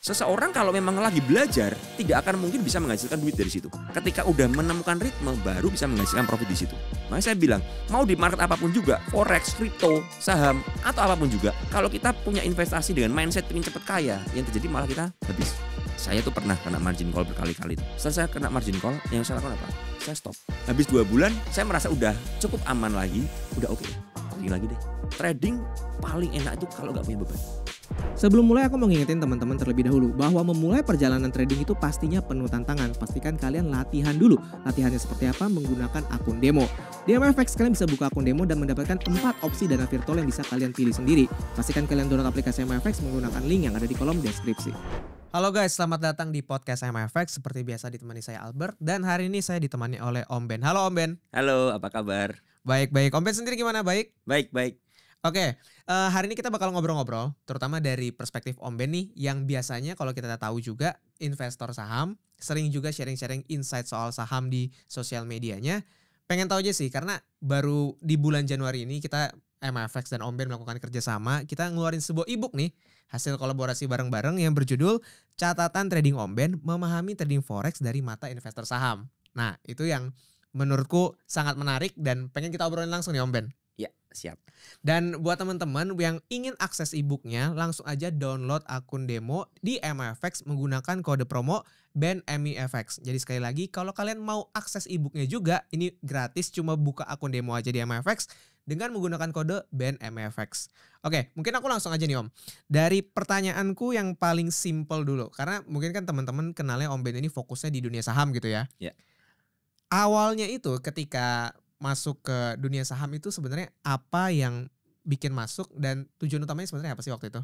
Seseorang kalau memang lagi belajar, tidak akan mungkin bisa menghasilkan duit dari situ. Ketika udah menemukan ritme, baru bisa menghasilkan profit di situ. Makanya saya bilang, mau di market apapun juga, forex, kripto, saham, atau apapun juga, kalau kita punya investasi dengan mindset ingin cepat kaya, yang terjadi malah kita habis. Saya tuh pernah kena margin call berkali-kali. Setelah saya kena margin call, yang saya lakukan apa? Saya stop. Habis 2 bulan, saya merasa udah cukup aman lagi, udah oke. Trading lagi deh. Trading paling enak itu kalau nggak punya beban. Sebelum mulai aku mau ngingetin teman-teman terlebih dahulu bahwa memulai perjalanan trading itu pastinya penuh tantangan. Pastikan kalian latihan dulu. Latihannya seperti apa? Menggunakan akun demo. Di MFX kalian bisa buka akun demo dan mendapatkan 4 opsi dana virtual yang bisa kalian pilih sendiri. Pastikan kalian download aplikasi MFX menggunakan link yang ada di kolom deskripsi. Halo guys, selamat datang di podcast MFX. Seperti biasa ditemani saya Albert dan hari ini saya ditemani oleh Om Ben. Halo Om Ben. Halo, apa kabar? Baik. Om Ben sendiri gimana? Baik? Baik. Oke, hari ini kita bakal ngobrol-ngobrol terutama dari perspektif Om Ben nih yang biasanya kalau kita tahu juga investor saham, sering juga sharing-sharing insight soal saham di sosial medianya. Pengen tahu aja sih karena baru di bulan Januari ini kita MFX dan Om Ben melakukan kerjasama, kita ngeluarin sebuah ebook nih, hasil kolaborasi bareng-bareng yang berjudul Catatan Trading Om Ben Memahami Trading Forex dari Mata Investor Saham. Nah, itu yang menurutku sangat menarik dan pengen kita obrolin langsung nih Om Ben. Ya, siap. Dan buat teman-teman yang ingin akses e-booknya, langsung aja download akun demo di MFX menggunakan kode promo BENMIFX. Jadi sekali lagi, kalau kalian mau akses e-booknya juga, ini gratis, cuma buka akun demo aja di MFX dengan menggunakan kode BENMIFX. Oke, mungkin aku langsung aja nih Om. Dari pertanyaanku yang paling simple dulu, karena mungkin kan teman-teman kenalnya Om Ben ini fokusnya di dunia saham gitu ya. Ya. Awalnya itu ketika masuk ke dunia saham itu sebenarnya apa yang bikin masuk dan tujuan utamanya sebenarnya apa sih waktu itu?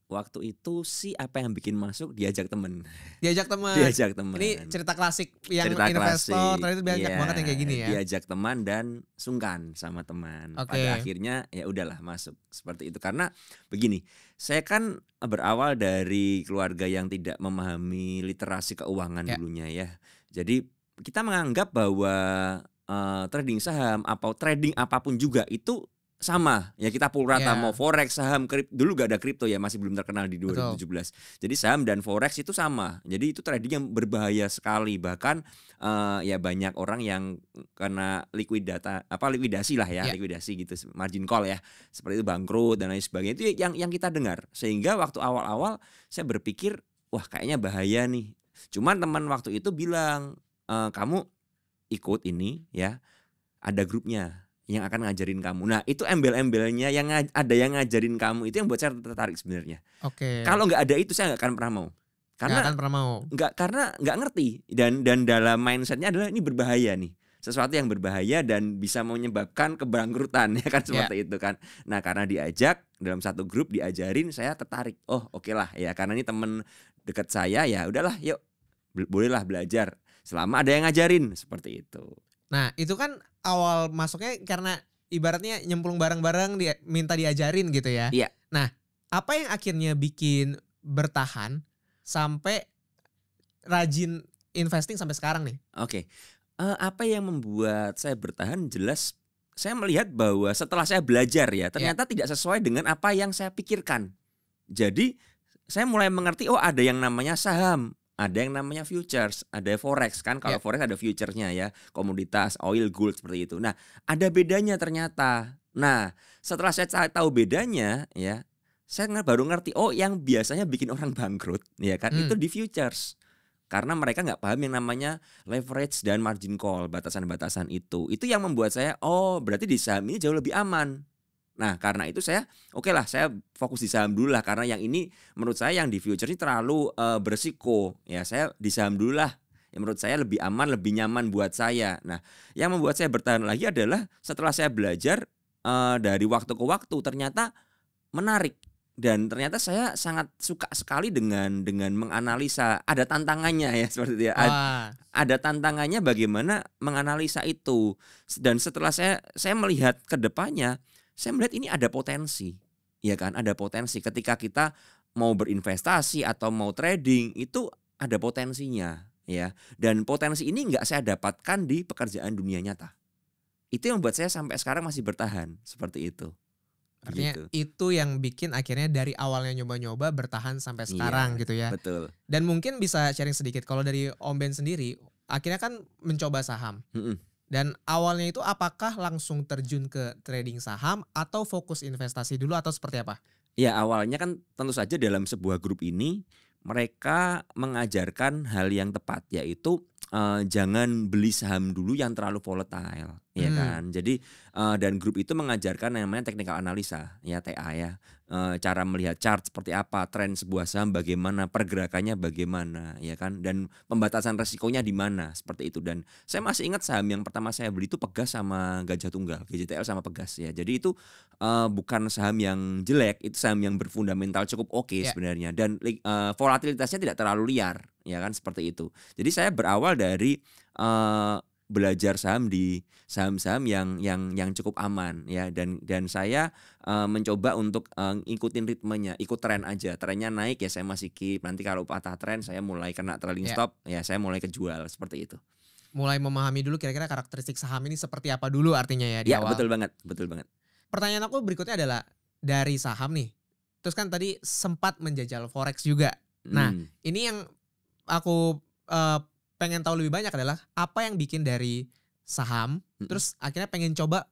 Waktu itu sih apa yang bikin masuk diajak temen. Diajak teman. Ini cerita klasik yang cerita investor klasik. ternyata banyak banget yang kayak gini ya. Diajak teman dan sungkan sama teman. Oke. Pada akhirnya ya udahlah masuk seperti itu. Karena begini, saya kan berawal dari keluarga yang tidak memahami literasi keuangan dulunya ya. Jadi kita menganggap bahwa trading saham atau trading apapun juga itu sama ya, kita pukul rata. Mau forex, saham, dulu gak ada kripto ya, masih belum terkenal di 2017. Betul. Jadi saham dan forex itu sama. Jadi itu trading yang berbahaya sekali, bahkan ya banyak orang yang kena likuidasi lah ya, likuidasi gitu, margin call ya, seperti itu, bangkrut dan lain sebagainya. Itu yang kita dengar. Sehingga waktu awal-awal saya berpikir wah kayaknya bahaya nih. Cuman teman waktu itu bilang kamu ikut ini ya, ada grupnya yang akan ngajarin kamu. Nah itu embel-embelnya yang ada yang ngajarin kamu itu yang buat saya tertarik sebenarnya. Oke. Kalau nggak ada itu saya nggak akan pernah mau. Karena nggak ngerti dan dalam mindsetnya adalah ini berbahaya nih, sesuatu yang berbahaya dan bisa menyebabkan kebangkrutan ya kan, seperti itu kan. Nah karena diajak dalam satu grup diajarin, saya tertarik. Oh oke lah ya, karena ini temen dekat saya ya udahlah yuk bolehlah belajar selama ada yang ngajarin, seperti itu. Nah itu kan awal masuknya karena ibaratnya nyemplung bareng-bareng minta diajarin gitu ya. Iya. Nah apa yang akhirnya bikin bertahan sampai rajin investing sampai sekarang nih? Oke. Apa yang membuat saya bertahan, jelas saya melihat bahwa setelah saya belajar ya ternyata tidak sesuai dengan apa yang saya pikirkan. Jadi saya mulai mengerti ada yang namanya saham, ada yang namanya futures, ada forex kan. Kalau forex ada futuresnya ya, komoditas, oil, gold, seperti itu. Nah ada bedanya ternyata. Nah setelah saya tahu bedanya ya, saya baru ngerti yang biasanya bikin orang bangkrut ya kan, itu di futures. Karena mereka nggak paham yang namanya leverage dan margin call, batasan-batasan itu. Itu yang membuat saya berarti di saham ini jauh lebih aman. Nah karena itu saya saya fokus di saham dulu lah, karena yang ini menurut saya yang di future ini terlalu berisiko ya. Saya di saham dulu lah, yang menurut saya lebih aman, lebih nyaman buat saya. Nah yang membuat saya bertahan lagi adalah setelah saya belajar dari waktu ke waktu ternyata menarik. Dan ternyata saya sangat suka sekali dengan menganalisa. Ada tantangannya ya, seperti itu ya. Ada tantangannya bagaimana menganalisa itu. Dan setelah saya melihat ke depannya, saya melihat ini ada potensi. Ya kan, ada potensi ketika kita mau berinvestasi atau mau trading itu ada potensinya ya. Dan potensi ini nggak saya dapatkan di pekerjaan dunia nyata. Itu yang membuat saya sampai sekarang masih bertahan seperti itu. Artinya Gitu. itu yang bikin akhirnya dari awalnya nyoba-nyoba bertahan sampai sekarang Iya, gitu ya. betul. Dan mungkin bisa sharing sedikit kalau dari Om Ben sendiri akhirnya kan mencoba saham. Mhm. Dan awalnya itu apakah langsung terjun ke trading saham atau fokus investasi dulu atau seperti apa? Ya awalnya kan tentu saja dalam sebuah grup ini mereka mengajarkan hal yang tepat, yaitu jangan beli saham dulu yang terlalu volatile, ya Hmm, kan. Jadi dan grup itu mengajarkan yang namanya technical analisa, ya TA ya. Cara melihat chart seperti apa, tren sebuah saham bagaimana, pergerakannya bagaimana, ya kan. Dan pembatasan resikonya di mana, seperti itu. Dan saya masih ingat saham yang pertama saya beli itu Pegas sama Gajah Tunggal, GJTL sama Pegas ya. Jadi itu bukan saham yang jelek, itu saham yang berfundamental cukup oke ya. sebenarnya dan volatilitasnya tidak terlalu liar, ya kan seperti itu. Jadi saya berawal dari belajar saham di saham-saham yang cukup aman ya dan saya mencoba untuk ngikutin ritmenya, ikut tren aja. Trennya naik ya saya masih keep. Nanti kalau patah tren saya mulai kena trailing Ya. stop, ya saya mulai kejual seperti itu. Mulai memahami dulu kira-kira karakteristik saham ini seperti apa dulu artinya ya di Ya, awal. betul banget, betul banget. Pertanyaan aku berikutnya adalah dari saham nih. Terus kan tadi sempat menjajal forex juga. Nah, Hmm. ini yang aku pengen tahu lebih banyak adalah apa yang bikin dari saham terus akhirnya pengen coba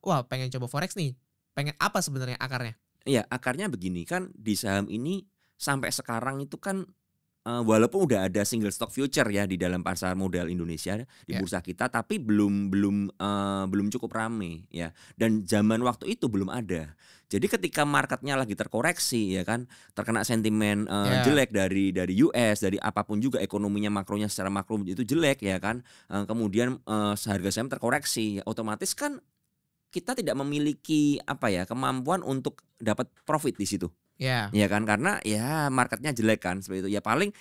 forex nih. Pengen apa sebenarnya akarnya? Iya, akarnya begini kan di saham ini sampai sekarang itu kan walaupun udah ada single stock future ya di dalam pasar modal Indonesia di Ya. bursa kita, tapi belum cukup rame ya. Dan zaman waktu itu belum ada. Jadi ketika marketnya lagi terkoreksi ya kan, terkena sentimen Ya. jelek dari US, dari apapun juga ekonominya makronya secara makro itu jelek ya kan. Kemudian harga saham terkoreksi, ya otomatis kan kita tidak memiliki apa ya kemampuan untuk dapat profit di situ. Ya. Ya kan karena ya marketnya jelek kan seperti itu. Ya paling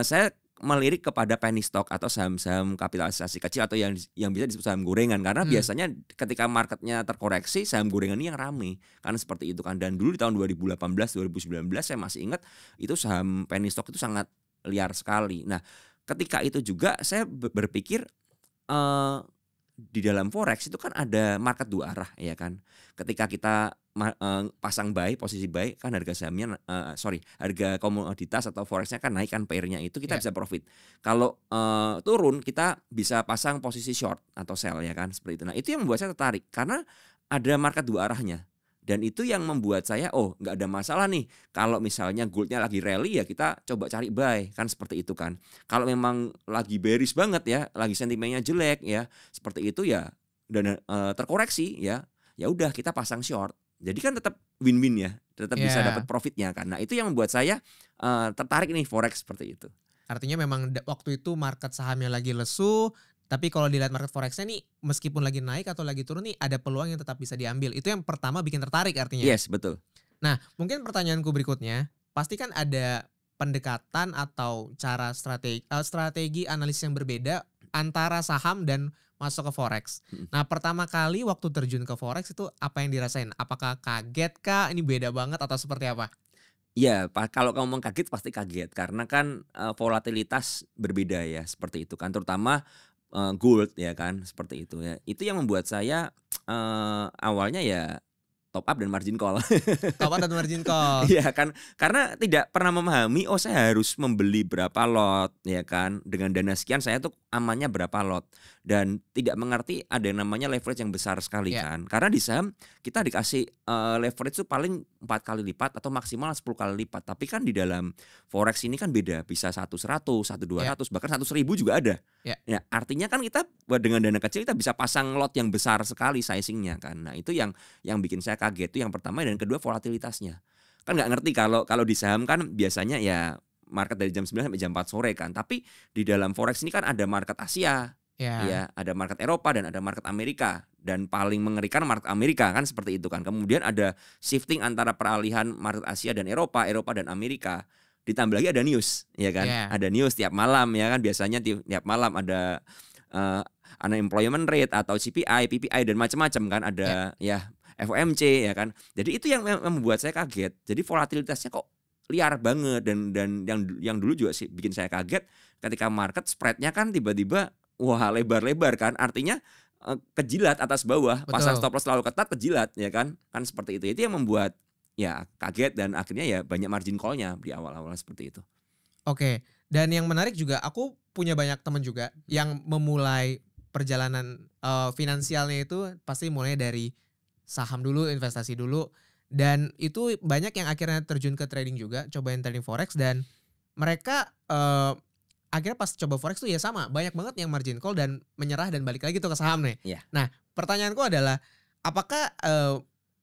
saya melirik kepada penny stock atau saham-saham kapitalisasi kecil atau yang bisa disebut saham gorengan karena biasanya ketika marketnya terkoreksi saham gorengan ini yang rame kan seperti itu kan. Dan dulu di tahun 2018 2019 saya masih ingat itu saham penny stock itu sangat liar sekali. Nah, ketika itu juga saya berpikir di dalam forex itu kan ada market dua arah ya kan. Ketika kita pasang buy, posisi buy kan harga sahamnya harga komoditas atau forexnya kan naik kan pairnya itu kita Ya. bisa profit. Kalau turun kita bisa pasang posisi short atau sell ya kan seperti itu. Nah, itu yang membuat saya tertarik karena ada market dua arahnya. Dan itu yang membuat saya nggak ada masalah nih kalau misalnya goldnya lagi rally ya kita coba cari buy kan seperti itu kan. Kalau memang lagi bearish banget ya, lagi sentimennya jelek ya, seperti itu ya dan terkoreksi ya udah kita pasang short. Jadi kan tetap win-win ya, tetap bisa Ya. dapat profitnya kan. Nah, itu yang membuat saya tertarik nih forex seperti itu. Artinya memang waktu itu market sahamnya lagi lesu, tapi kalau dilihat market forexnya nih meskipun lagi naik atau lagi turun nih ada peluang yang tetap bisa diambil. Itu yang pertama bikin tertarik artinya. Yes, betul. Nah, mungkin pertanyaanku berikutnya, pasti kan ada pendekatan atau cara strategi analisis yang berbeda antara saham dan masuk ke forex. Nah, pertama kali waktu terjun ke forex itu apa yang dirasain? Apakah kaget kah? Ini beda banget atau seperti apa? Iya, kalau kamu ngomong kaget pasti kaget karena kan volatilitas berbeda ya seperti itu kan terutama gold ya kan seperti itu ya. Itu yang membuat saya awalnya ya top up dan margin call. Top up dan margin call. Iya kan karena tidak pernah memahami saya harus membeli berapa lot ya kan dengan dana sekian saya tuh amannya berapa lot dan tidak mengerti ada yang namanya leverage yang besar sekali Ya. kan karena di saham kita dikasih leverage itu paling 4 kali lipat atau maksimal 10 kali lipat tapi kan di dalam forex ini kan beda bisa 1.100, 1.200 bahkan 100.000 juga ada. Ya. Ya artinya kan kita dengan dana kecil kita bisa pasang lot yang besar sekali sizingnya kan. Nah itu yang bikin saya kaget itu yang pertama dan kedua volatilitasnya. Kan nggak ngerti kalau di saham kan biasanya ya market dari jam 9 sampai jam 4 sore kan. Tapi di dalam forex ini kan ada market Asia, Ya. ya, ada market Eropa dan ada market Amerika. Dan paling mengerikan market Amerika kan seperti itu kan. Kemudian ada shifting antara peralihan market Asia dan Eropa dan Amerika. Ditambah lagi ada news, ya kan? Ya. Ada news tiap malam ya kan biasanya tiap malam ada unemployment rate atau CPI, PPI dan macam-macam kan ada ya FOMC ya kan. Jadi itu yang membuat saya kaget. Jadi volatilitasnya kok liar banget dan yang dulu juga sih bikin saya kaget ketika market spreadnya kan tiba-tiba wah lebar-lebar kan. Artinya kejilat atas bawah, Betul. pasang stop loss terlalu ketat kejilat ya kan. Kan seperti itu. Itu yang membuat ya kaget dan akhirnya ya banyak margin call-nya di awal-awal seperti itu. Oke, dan yang menarik juga aku punya banyak teman juga yang memulai perjalanan finansialnya itu pasti mulai dari saham dulu, investasi dulu, dan itu banyak yang akhirnya terjun ke trading juga, cobain trading forex, dan mereka akhirnya pas coba forex tuh ya sama, banyak banget yang margin call dan menyerah dan balik lagi tuh ke saham nih. Iya. Nah, pertanyaanku adalah apakah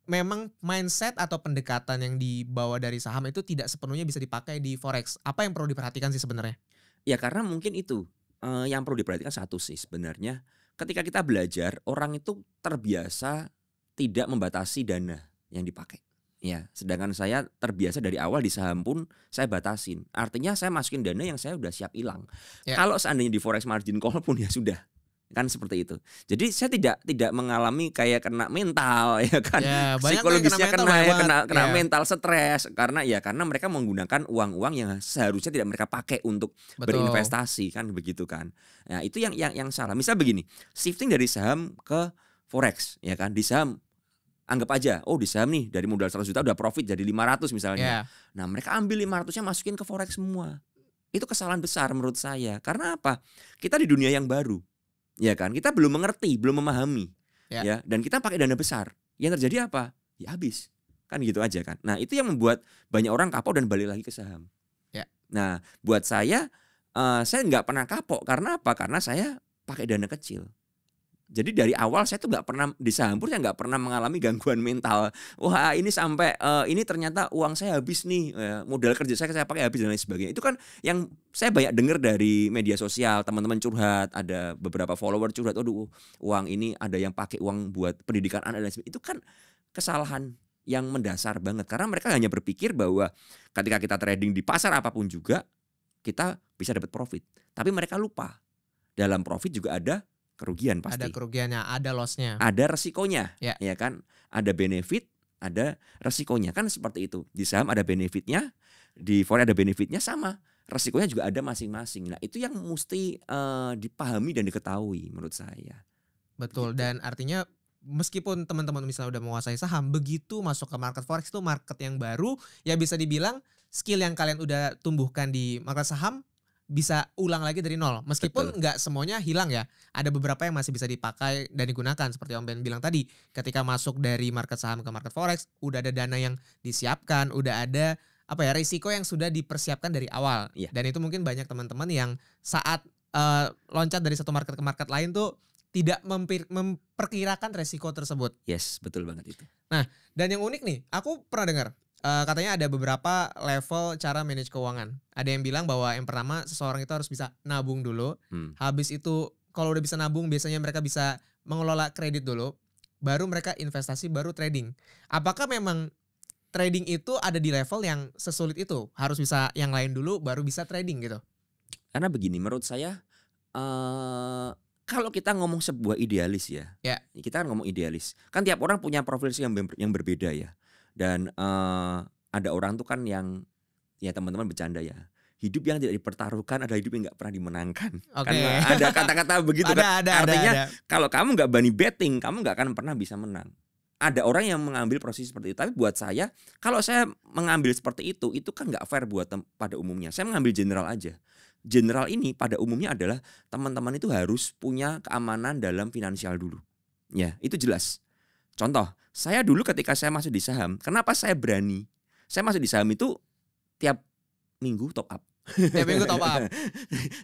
memang mindset atau pendekatan yang dibawa dari saham itu tidak sepenuhnya bisa dipakai di forex? Apa yang perlu diperhatikan sih sebenarnya? Ya karena mungkin itu yang perlu diperhatikan satu sih sebenarnya. Ketika kita belajar, orang itu terbiasa tidak membatasi dana yang dipakai. Ya, sedangkan saya terbiasa dari awal di saham pun saya batasin. Artinya saya masukin dana yang saya udah siap hilang. Ya. Kalau seandainya di forex margin call pun ya sudah. Kan seperti itu. Jadi saya tidak mengalami kayak kena mental ya kan. Ya, banyak Psikologisnya yang kena mental, kena ya. mental stres karena mereka menggunakan uang-uang yang seharusnya tidak mereka pakai untuk Betul. berinvestasi kan begitu kan. Nah, itu yang salah. Misal begini, shifting dari saham ke forex ya kan. Di saham anggap aja, di saham nih dari modal 100 juta udah profit jadi 500 misalnya. Ya. Nah, mereka ambil 500-nya masukin ke forex semua. Itu kesalahan besar menurut saya. Karena apa? Kita di dunia yang baru. Ya kan, kita belum mengerti, belum memahami, ya, dan kita pakai dana besar. Yang terjadi apa? Ya habis, kan gitu aja kan. Nah itu yang membuat banyak orang kapok dan balik lagi ke saham. Ya. Nah buat saya nggak pernah kapok karena apa? Karena saya pakai dana kecil. Jadi dari awal saya tuh nggak pernah di saham pun saya nggak pernah mengalami gangguan mental. Wah ini sampai ini ternyata uang saya habis nih, modal kerja saya pakai habis dan lain sebagainya. Itu kan yang saya banyak dengar dari media sosial, teman-teman curhat, ada beberapa follower curhat, aduh uang ini ada yang pakai uang buat pendidikan anak dan lain sebagainya. Itu kan kesalahan yang mendasar banget karena mereka hanya berpikir bahwa ketika kita trading di pasar apapun juga kita bisa dapat profit. Tapi mereka lupa dalam profit juga ada kerugian pasti. Ada kerugiannya, ada lossnya. Ada resikonya, ya kan? Ada benefit, ada resikonya kan seperti itu. Di saham ada benefitnya, di forex ada benefitnya sama. Resikonya juga ada masing-masing. Nah itu yang mesti dipahami dan diketahui menurut saya. Betul, Gitu. dan artinya meskipun teman-teman misalnya udah menguasai saham, begitu masuk ke market forex itu market yang baru, ya bisa dibilang skill yang kalian udah tumbuhkan di market saham bisa ulang lagi dari nol. Meskipun nggak semuanya hilang ya. Ada beberapa yang masih bisa dipakai dan digunakan. Seperti Om Ben bilang tadi. Ketika masuk dari market saham ke market forex. Udah ada dana yang disiapkan. Udah ada risiko yang sudah dipersiapkan dari awal. Iya. Dan itu mungkin banyak teman-teman yang saat loncat dari satu market ke market lain tuh tidak memperkirakan resiko tersebut. Yes, betul banget itu. Nah, dan yang unik nih. Aku pernah dengar. Katanya ada beberapa level cara manage keuangan. Ada yang bilang bahwa yang pertama seseorang itu harus bisa nabung dulu. Habis itu kalau udah bisa nabung biasanya mereka bisa mengelola kredit dulu. Baru mereka investasi, baru trading. Apakah memang trading itu ada di level yang sesulit itu? Harus bisa yang lain dulu baru bisa trading gitu? Karena begini menurut saya kalau kita ngomong sebuah idealis ya. Kita kan ngomong idealis. Kan tiap orang punya profil yang berbeda ya. Dan ada orang tuh kan yang ya teman-teman bercanda ya, hidup yang tidak dipertaruhkan adalah hidup yang nggak pernah dimenangkan. Kan ada kata-kata begitu kan. Artinya kalau kamu nggak berani betting, kamu nggak akan pernah bisa menang. Ada orang yang mengambil proses seperti itu. Tapi buat saya, kalau saya mengambil seperti itu kan nggak fair buat pada umumnya. Saya mengambil general aja. General ini pada umumnya adalah teman-teman itu harus punya keamanan dalam finansial dulu. Ya, itu jelas. Contoh, saya dulu ketika saya masuk di saham, kenapa saya berani? Saya masuk di saham itu tiap minggu top up. Tiap minggu top up.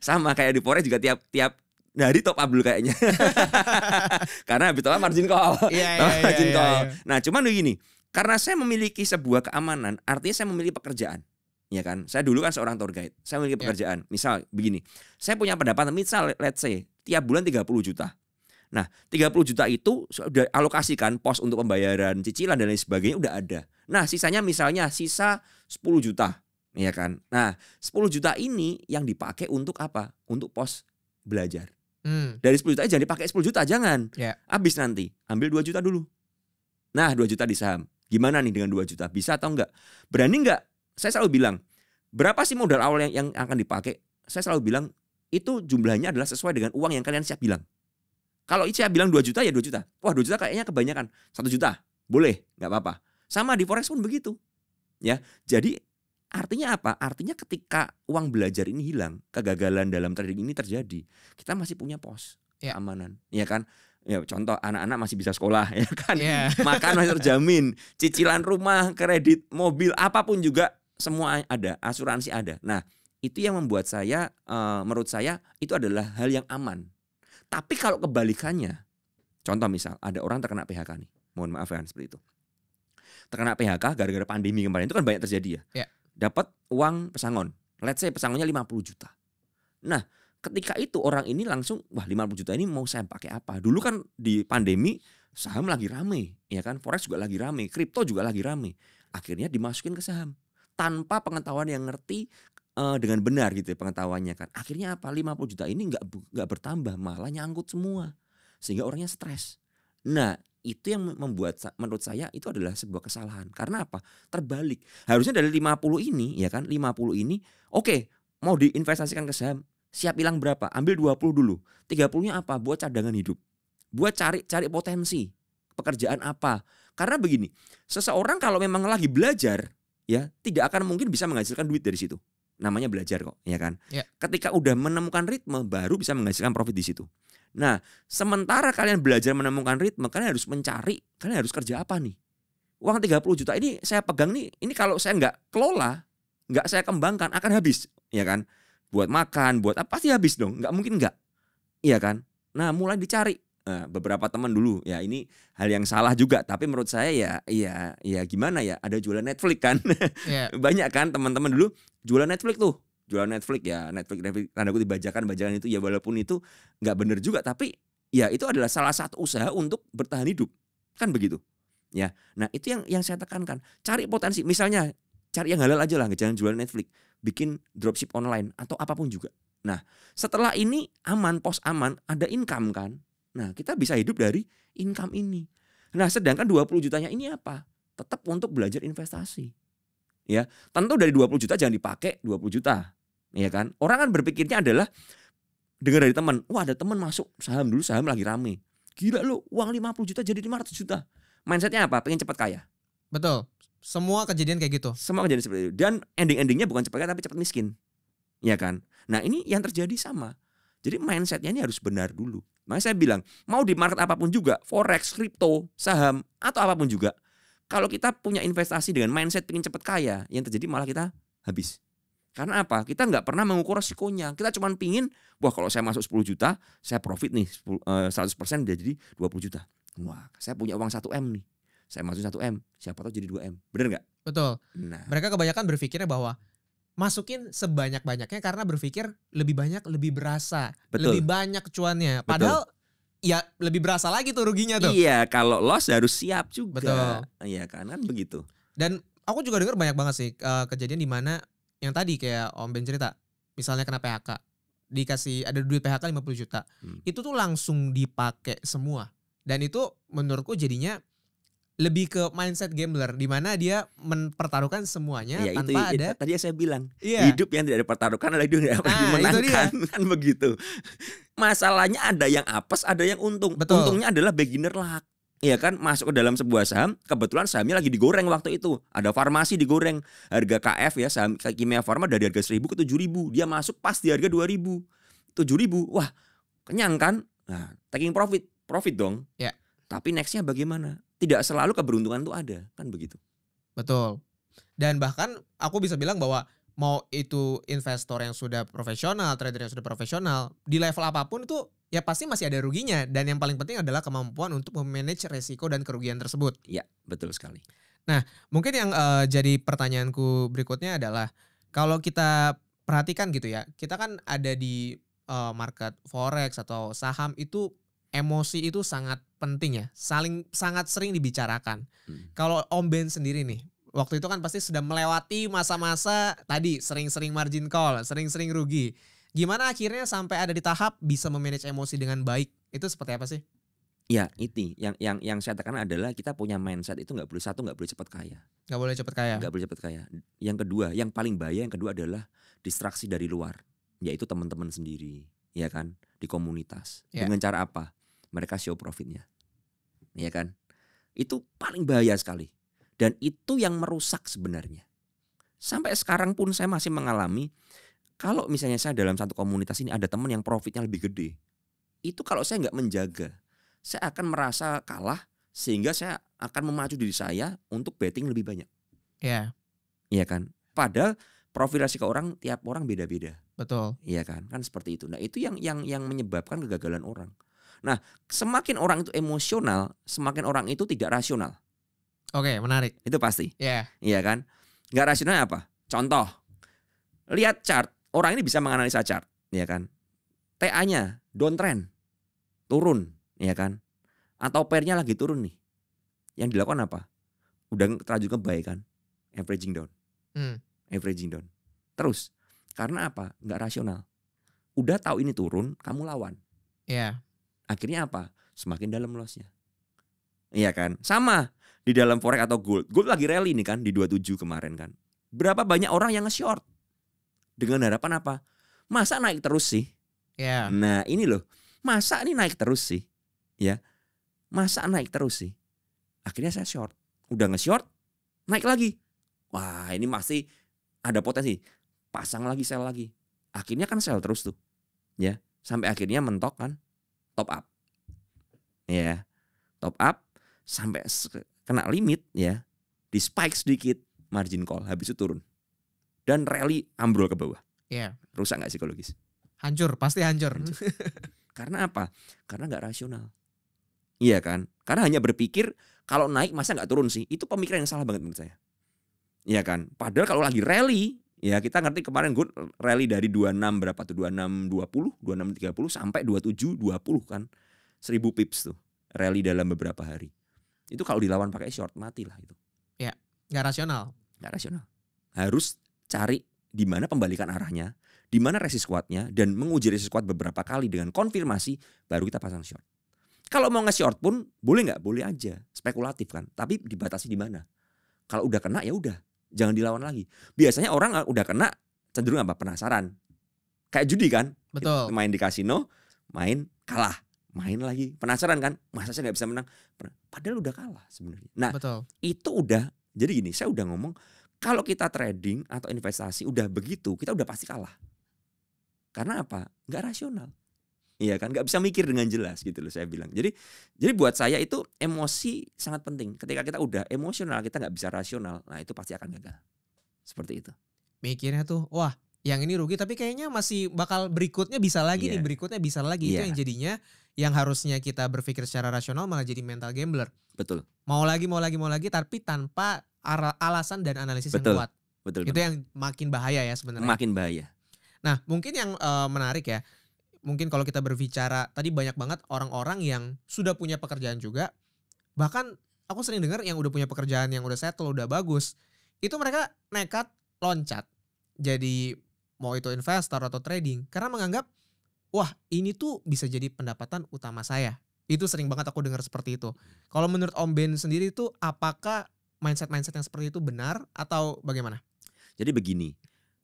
Sama kayak di forex juga tiap hari top up dulu kayaknya. Karena habis top up margin call. Margin call. Nah, cuman begini, karena saya memiliki sebuah keamanan, artinya saya memiliki pekerjaan. Ya kan? Saya dulu kan seorang tour guide. Saya memiliki pekerjaan. Misal begini, saya punya pendapatan misal let's say tiap bulan 30 juta. Nah 30 juta itu sudah alokasikan pos untuk pembayaran cicilan dan lain sebagainya udah ada. Nah sisanya misalnya sisa 10 juta ya kan. Nah 10 juta ini yang dipakai untuk apa? Untuk pos belajar. Dari 10 juta jangan dipakai 10 juta jangan. Habis nanti ambil 2 juta dulu. Nah 2 juta di saham. Gimana nih dengan 2 juta? Bisa atau enggak? Berani enggak? Saya selalu bilang berapa sih modal awal yang akan dipakai? Saya selalu bilang itu jumlahnya adalah sesuai dengan uang yang kalian siap bilang. Kalau saya bilang 2 juta ya 2 juta. Wah 2 juta kayaknya kebanyakan. 1 juta boleh, gak apa-apa. Sama di forex pun begitu. Ya. Jadi artinya apa? Artinya ketika uang belajar ini hilang, kegagalan dalam trading ini terjadi, kita masih punya pos keamanan, ya kan? Ya contoh anak-anak masih bisa sekolah, ya kan? Makan masih terjamin, cicilan rumah, kredit mobil, apapun juga semua ada, asuransi ada. Nah, itu yang membuat saya, menurut saya itu adalah hal yang aman. Tapi kalau kebalikannya, contoh misal ada orang terkena PHK nih, mohon maaf ya seperti itu. Terkena PHK gara-gara pandemi kemarin itu kan banyak terjadi ya. Dapat uang pesangon, let's say pesangonnya 50 juta. Nah, ketika itu orang ini langsung, wah 50 juta ini mau saya pakai apa? Dulu kan di pandemi saham lagi rame, ya kan? Forex juga lagi rame, kripto juga lagi rame. Akhirnya dimasukin ke saham tanpa pengetahuan yang ngerti dengan benar gitu ya pengetahuannya kan. Akhirnya apa? 50 juta ini nggak bertambah, malah nyangkut semua. Sehingga orangnya stres. Nah, itu yang membuat menurut saya itu adalah sebuah kesalahan. Karena apa? Terbalik. Harusnya dari 50 ini ya kan, 50 ini oke, mau diinvestasikan ke saham, siap hilang berapa? Ambil 20 dulu. 30-nya apa? Buat cadangan hidup. Buat cari potensi. Pekerjaan apa? Karena begini, seseorang kalau memang lagi belajar ya, tidak akan mungkin bisa menghasilkan duit dari situ. Namanya belajar kok, ya kan? Ketika udah menemukan ritme baru bisa menghasilkan profit di situ. Nah, sementara kalian belajar menemukan ritme, kalian harus mencari, kalian harus kerja apa nih? Uang 30 juta ini saya pegang nih, ini kalau saya nggak kelola, nggak saya kembangkan akan habis, ya kan? Buat makan, buat apa pasti habis dong, nggak mungkin nggak, iya kan? Nah, mulai dicari. Nah, beberapa teman dulu, ya ini hal yang salah juga, tapi menurut saya ya gimana ya, ada jualan Netflix kan, banyak kan teman-teman dulu jualan Netflix tuh, jualan Netflix ya, Netflix tanda kutip bajakan itu ya walaupun itu nggak benar juga, tapi ya itu adalah salah satu usaha untuk bertahan hidup, kan begitu, ya. Nah itu yang saya tekankan, cari potensi, misalnya cari yang halal aja lah, jangan jualan Netflix, bikin dropship online atau apapun juga. Nah setelah ini aman, pos aman, ada income kan. Nah kita bisa hidup dari income ini. Nah sedangkan 20 jutanya ini apa? Tetap untuk belajar investasi. Ya, tentu dari 20 juta jangan dipakai 20 juta. Ya kan? Orang kan berpikirnya adalah dengar dari teman, wah ada teman masuk saham dulu, saham lagi rame. Gila lo, uang 50 juta jadi 500 juta. Mindsetnya apa? Pengen cepat kaya. Betul. Semua kejadian kayak gitu. Semua kejadian seperti itu. Dan ending-endingnya bukan cepat kaya tapi cepat miskin. Ya kan? Nah ini yang terjadi sama. Jadi mindsetnya ini harus benar dulu. Makanya saya bilang, mau di market apapun juga, forex, kripto, saham, atau apapun juga. Kalau kita punya investasi dengan mindset pengen cepat kaya, yang terjadi malah kita habis. Karena apa? Kita nggak pernah mengukur resikonya. Kita cuma pingin, wah kalau saya masuk 10 juta, saya profit nih 100% jadi 20 juta. Wah saya punya uang 1M nih. Saya masuk 1M, siapa tahu jadi 2M. Bener nggak? Betul. Nah, mereka kebanyakan berpikirnya bahwa masukin sebanyak-banyaknya karena berpikir lebih banyak lebih berasa, lebih banyak cuannya. Padahal ya lebih berasa lagi tuh ruginya tuh. Iya, kalau loss harus siap juga. Betul. Iya kan begitu. Dan aku juga dengar banyak banget sih kejadian di mana yang tadi kayak Om Ben cerita, misalnya kena PHK, dikasih ada duit PHK 50 juta. Itu tuh langsung dipakai semua. Dan itu menurutku jadinya lebih ke mindset gambler di mana dia mempertaruhkan semuanya ya, tanpa ada. Tadi saya bilang hidup yang tidak dipertaruhkan adalah hidup yang dimenangkan kan begitu. Masalahnya ada yang apes, ada yang untung. Betul. Untungnya adalah beginner luck. Iya kan, masuk ke dalam sebuah saham, kebetulan sahamnya lagi digoreng waktu itu. Ada farmasi digoreng, harga KF ya, saham Kimia Farma dari harga 1.000 ke 7.000. Dia masuk pas di harga 2.000. 7.000. Wah, kenyang kan? Nah, taking profit dong. Ya. Tapi nextnya bagaimana? Tidak selalu keberuntungan itu ada, kan begitu. Betul. Dan bahkan aku bisa bilang bahwa mau itu investor yang sudah profesional, trader yang sudah profesional, di level apapun itu ya pasti masih ada ruginya. Dan yang paling penting adalah kemampuan untuk memanage resiko dan kerugian tersebut. Iya, betul sekali. Nah, mungkin yang jadi pertanyaanku berikutnya adalah kalau kita perhatikan gitu ya, kita kan ada di market forex atau saham itu emosi itu sangat penting ya, sangat sering dibicarakan. Kalau Om Ben sendiri nih, waktu itu kan pasti sudah melewati masa-masa tadi sering-sering margin call, sering-sering rugi. Gimana akhirnya sampai ada di tahap bisa memanage emosi dengan baik? Itu seperti apa sih? Ya, itu yang saya tekan adalah kita punya mindset itu nggak boleh cepat kaya. Nggak boleh cepat kaya. Nggak boleh cepat kaya. Yang kedua, yang paling bahaya yang kedua adalah distraksi dari luar, yaitu teman-teman sendiri, ya kan, di komunitas. Ya. Dengan cara apa? Mereka show profitnya, ya kan? Itu paling bahaya sekali. Dan itu yang merusak sebenarnya. Sampai sekarang pun saya masih mengalami, kalau misalnya saya dalam satu komunitas ini ada teman yang profitnya lebih gede, itu kalau saya nggak menjaga, saya akan merasa kalah sehingga saya akan memacu diri saya untuk betting lebih banyak. Ya, Iya kan? Padahal profil resiko orang tiap orang beda-beda. betul. Iya kan? Kan seperti itu. Nah, itu yang menyebabkan kegagalan orang. Nah, semakin orang itu emosional, semakin orang itu tidak rasional. Oke, menarik. Itu pasti. Ya, Iya kan? Nggak rasional apa? Contoh, lihat chart. Orang ini bisa menganalisa chart, ya kan? TA-nya downtrend, turun, ya kan? Atau pair-nya lagi turun nih. Yang dilakukan apa? Udah terlanjur ke buy kan? Averaging down. Averaging down. Terus, karena apa? Nggak rasional. Udah tahu ini turun, kamu lawan. ya, Akhirnya apa? Semakin dalam loss-nya. Iya kan? Sama di dalam forex atau gold. Gold lagi rally nih kan di 27 kemarin kan. Berapa banyak orang yang nge-short? Dengan harapan apa? Masa naik terus sih? ya. Nah, ini loh. Masa ini naik terus sih? Ya. Masa naik terus sih? Akhirnya saya short. Udah nge-short, naik lagi. Wah, ini masih ada potensi. Pasang lagi, sell lagi. Akhirnya kan sell terus tuh. Ya. Sampai akhirnya mentok kan. Top up. Ya. Top up sampai kena limit ya. Di spike sedikit, margin call, habis itu turun. Dan rally ambrol ke bawah. Ya. Rusak gak psikologis? Hancur, pasti hancur. Karena apa? Karena gak rasional. Iya kan? Karena hanya berpikir kalau naik masa gak turun sih. Itu pemikiran yang salah banget menurut saya. Iya kan? Padahal kalau lagi rally, ya kita ngerti kemarin gue rally dari 26 berapa tuh? 26.20, 26.30 sampai 27.20 kan. 1000 pips tuh. Rally dalam beberapa hari. Itu kalau dilawan pakai short, matilah itu. Ya, nggak rasional. Nggak rasional. Harus cari di mana pembalikan arahnya, di mana resist kuatnya, dan menguji resist kuat beberapa kali dengan konfirmasi, baru kita pasang short. Kalau mau nge-short pun boleh nggak? Boleh aja, spekulatif kan. Tapi dibatasi di mana? Kalau udah kena ya udah, jangan dilawan lagi. Biasanya orang udah kena cenderung apa? Penasaran. Kayak judi kan? Betul. Main di kasino, main kalah, main lagi penasaran kan? Masa saya nggak bisa menang? Padahal udah kalah sebenarnya. Nah, Betul. itu udah. Jadi gini, saya udah ngomong. Kalau kita trading atau investasi udah begitu, kita udah pasti kalah. Karena apa? Nggak rasional. Iya kan? Nggak bisa mikir dengan jelas gitu loh saya bilang. Jadi buat saya itu emosi sangat penting. Ketika kita udah emosional, kita nggak bisa rasional. Nah itu pasti akan gagal. Seperti itu. Mikirnya tuh, wah yang ini rugi tapi kayaknya masih bakal berikutnya bisa lagi nih, berikutnya bisa lagi. Itu yang jadinya yang harusnya kita berpikir secara rasional malah jadi mental gambler. Betul. Mau lagi tapi tanpa alasan dan analisis yang kuat. Betul. Itu yang makin bahaya ya sebenarnya. Makin bahaya. Nah mungkin yang menarik ya, mungkin kalau kita berbicara tadi banyak banget orang-orang yang sudah punya pekerjaan juga. Bahkan aku sering dengar yang udah punya pekerjaan yang udah settle, udah bagus. Itu mereka nekat loncat jadi mau itu investor atau trading. Karena menganggap, wah ini tuh bisa jadi pendapatan utama saya. Itu sering banget aku dengar seperti itu. Kalau menurut Om Ben sendiri tuh apakah mindset-mindset yang seperti itu benar atau bagaimana? Jadi begini.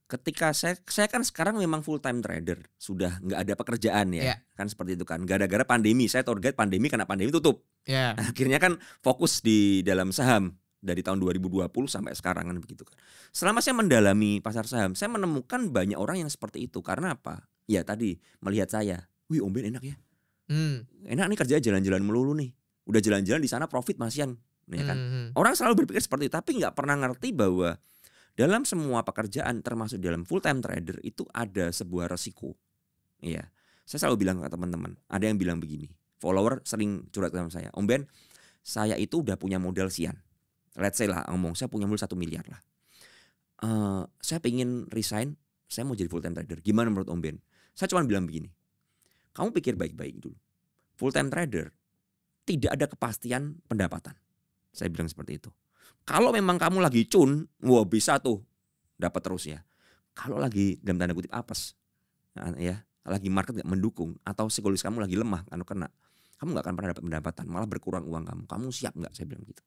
Ketika saya kan sekarang memang full time trader, sudah nggak ada pekerjaan ya, kan seperti itu kan. Gara-gara pandemi, saya target pandemi karena pandemi tutup. Akhirnya kan fokus di dalam saham dari tahun 2020 sampai sekarang kan begitu kan. Selama saya mendalami pasar saham, saya menemukan banyak orang yang seperti itu. Karena apa? Ya tadi melihat saya, wih Om Ben enak ya, enak nih kerja jalan-jalan melulu nih. Udah jalan-jalan di sana profit masian, ya kan. Orang selalu berpikir seperti itu, tapi nggak pernah ngerti bahwa dalam semua pekerjaan termasuk dalam full time trader itu ada sebuah resiko. Iya. Saya selalu bilang ke teman-teman, ada yang bilang begini. Follower sering curhat sama saya, Om Ben, saya itu udah punya modal sekian. Let's say lah ngomong, saya punya modal 1 miliar lah. Saya pengen resign, saya mau jadi full time trader. Gimana menurut Om Ben? Saya cuma bilang begini. Kamu pikir baik-baik dulu. Full time trader tidak ada kepastian pendapatan. Saya bilang seperti itu. Kalau memang kamu lagi cun, wah bisa tuh dapat terus ya. Kalau lagi dalam tanda kutip apes, ya, lagi market nggak mendukung atau psikologis kamu lagi lemah, karena kena, kamu nggak akan pernah dapat pendapatan, malah berkurang uang kamu. Kamu siap nggak? Saya bilang gitu.